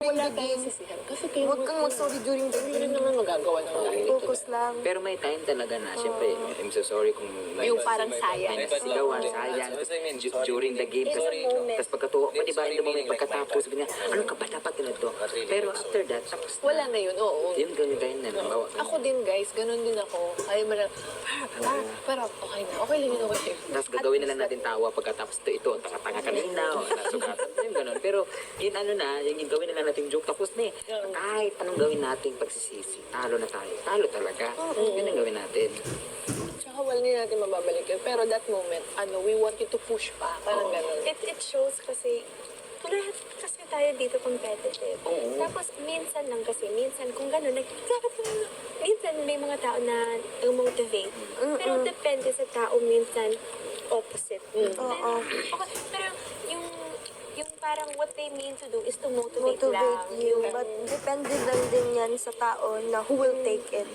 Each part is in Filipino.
Wala tayong sisihan. Kasi kayo, Huwag kang mag-sorry during the hindi day. rin naman magagawa ng lahat. Focus lang. Pero may time talaga na, siyempre, I'm so sorry kung may Yung parang sayang. sigawan, sayang, during the game, tapos pagkatuwa pa, di ba, in the moment, pagkatapos, sabi niya, ano ka ba dapat ganito? Pero after that, tapos na. Wala na yun, oo. Yun, ganyan na. Ako din guys, ganun din ako. Kaya mo lang, pero okay na. Okay lang yun, okay. Tapos gagawin na lang natin tawa pagkatapos ito, tanga-tanga kanina, o nasugatan, yung ganun. Pero, yun ano na, yung gawin na lang natin joke, tapos na kahit anong gawin natin pagsisisi, talo na tayo. Talo talaga. Yun ang gawin natin. Tsaka wala din natin mababalik yun. Pero that moment, we want you to push pa. Parang ganun. It shows kasi, lahat kasi tayo dito competitive. Tapos minsan lang kasi, minsan kung gano'n, minsan may mga tao na motivate. Pero depende sa tao, minsan opposite. Oo. Okay, pero yung parang what they mean to do is to motivate lang. Motivate you. But depende lang din yan sa tao na who will take it.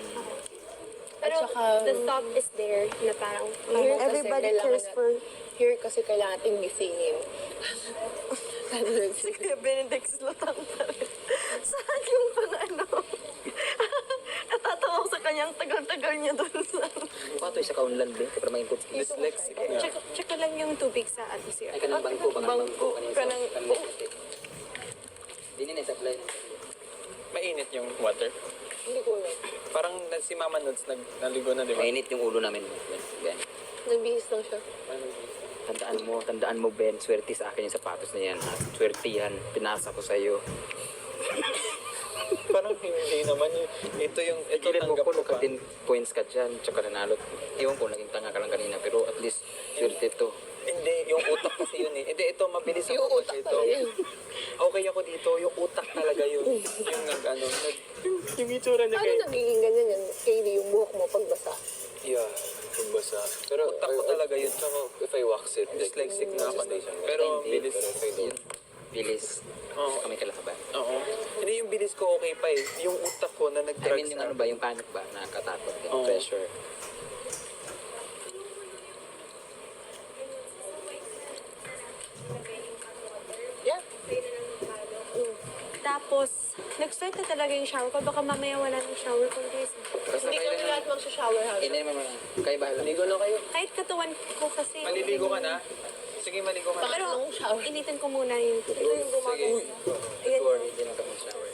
Pero At saka- the thought is there na parang, Here kasi Everybody kailangan cares for... Here kasi kailangan nating gisingin. Sige, Benedict Slotang pa rin. Saan yung pang ano? Natatawa ko sa kanyang tagal-tagal niya doon sa... Pato sa kaunlan din, para may input. Dyslexic. check lang yung tubig sa atmosphere. Ay, kanang bangko, Bangko, kanang... Hindi na supply. Mainit yung water. Hindi ko alam. Parang si Mama Nudes naligo na, di ba? Mainit yung ulo namin. Ben. Nagbihis lang siya. Tandaan mo, Ben, swerte sa akin yung sapatos na yan. Swerte yan, pinasa ko sa'yo. Parang hindi naman yun. Ito Gilan mo tanggap ko, ko pa. 10 points ka dyan, tsaka nanalo. Ewan ko, naging tanga ka lang kanina, pero at least, swerte to. Hindi, yung utak kasi yun eh. Hindi, ito, mabilis Yung ako utak kasi ito. talaga yun. Okay ako dito, yung utak talaga yun. Yung yung itsura niya Paano nagiging ganyan yan? Kaili yung buhok mo pagbasa? Yeah, pagbasa. Pero utak ko talaga yun. Tsaka, If I wax it, dyslexic na ako. Pero Hindi, bilis. Bilis. Oo. Kami kalaban. Oo. Hindi, yung bilis ko okay pa eh. Yung utak ko na I nag-drugs mean, yung na. ano ba, yung panic ba, nakakatakot, yung Oo. pressure. Yeah. Tapos, nag-start na talaga yung shower ko. Baka mamaya wala ng shower ko guys. Hindi kami lahat mag-shower ha. Hindi naman, kayo bahala. Maligo na kayo. Kahit katawan ko kasi. Maliligo ka na? Sige, maligo ka na. Bakit nung shower? Initin ko muna yung Ito yung gumagano. Don't worry, hindi naman kami shower.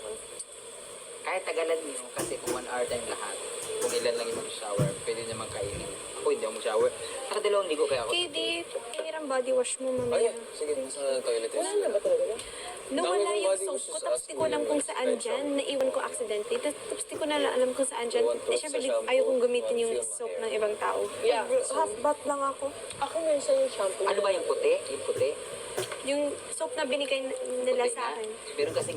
Kahit tagalan nyo, kasi kung 1 hour tayong lahat, kung ilan lang yung mag-shower, pwede naman kainin. Ako hindi ako mag-shower. Saka dalawang ligo kaya ako. KD, tingin body wash mo Ay, mamaya. sige, nasa toilet. Wala na ba talaga? Nawala Dami yung body soap wash ko, sa tapos di ko alam kung saan dyan. Naiwan ko accidentally. Tapos di ko na alam kung saan dyan. One Eh, syempre, sa shampoo, ayaw kong gamitin one yung film soap hair. ng ibang tao. Yeah. Half bath lang ako. Ako minsan yung shampoo. Ano ba yung puti? Yung puti? Yung soap na binigay nila Puti sa nga. akin. Meron kasi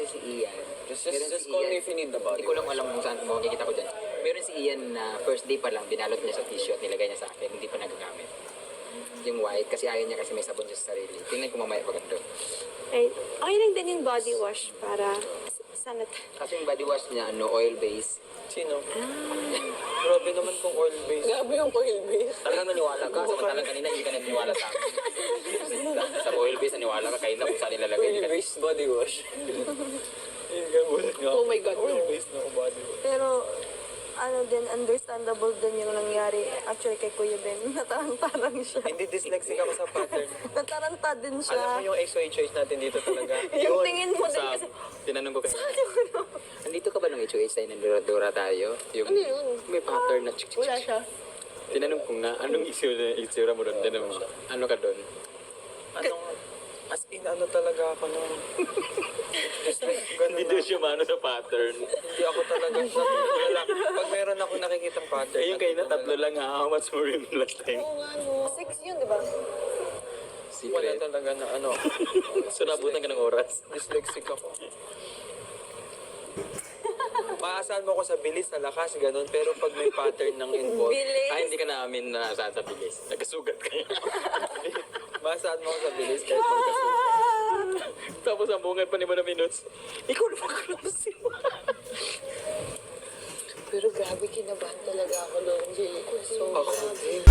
si Ian. Just Meron just si call Ian. me if you need the body Hindi ko lang wash. alam kung saan makikita ko dyan. Meron si Ian na first day pa lang, binalot niya sa tissue at nilagay niya sa akin. Hindi pa nagagamit. Yung white, kasi ayaw niya kasi may sabon siya sa sarili. Tingnan ko mamaya pag ando. Ay, okay lang din yung body wash para sanat. Kasi yung body wash niya, oil-based. Sino? Grabe naman kung oil-based. Grabe yung oil base. Talagang naniwala ka. Samantalang kanina, hindi ka naniwala sa akin. Sa oil-based, naniwala ka. Kayo na kung saan nilalagay. Oil-based body wash. Yung gamulat nga. Oh my God, no. Oil-based na ako body wash. Pero, ano din, understandable din yung nangyari. Actually, kay Kuya Ben, nataranta lang siya. Hindi dyslexic ako sa pattern. Nataranta din Alam siya. mo yung XOH natin dito talaga. Yung tingin mo din Sa, kasi, tinanong ko kayo. Andito ka ba nung HOH tayo ng Dora tayo? Yung, Ano yun? May pattern na Wala siya. Tinanong ko nga, anong itsura mo doon? Tinanong mo, ano ka doon? Anong, as in, ano talaga ako nung... Ganun na. siya mano sa pattern. Hindi ako talaga wala. Pag meron ako nakikitang pattern. Ayun kayo na tatlo lang ha. How much more yung last time? Oo nga no. 6 yun, di ba? Wala Secret. talaga na ano. So nabutan ka ng oras. Dyslexic ako. Maasahan mo ako sa bilis, sa lakas, ganun. Pero pag may pattern ng involved, Bilis. Ay, hindi ka namin nasaan sa bilis. Nagkasugat ka. maasahan mo ako sa bilis kahit magkasugat. Tapos ang bungad pa ni Mana Minutes. Ikaw na magkalasin mo. Pero grabe kinabahan talaga ako doon, Jay. So, Ako din.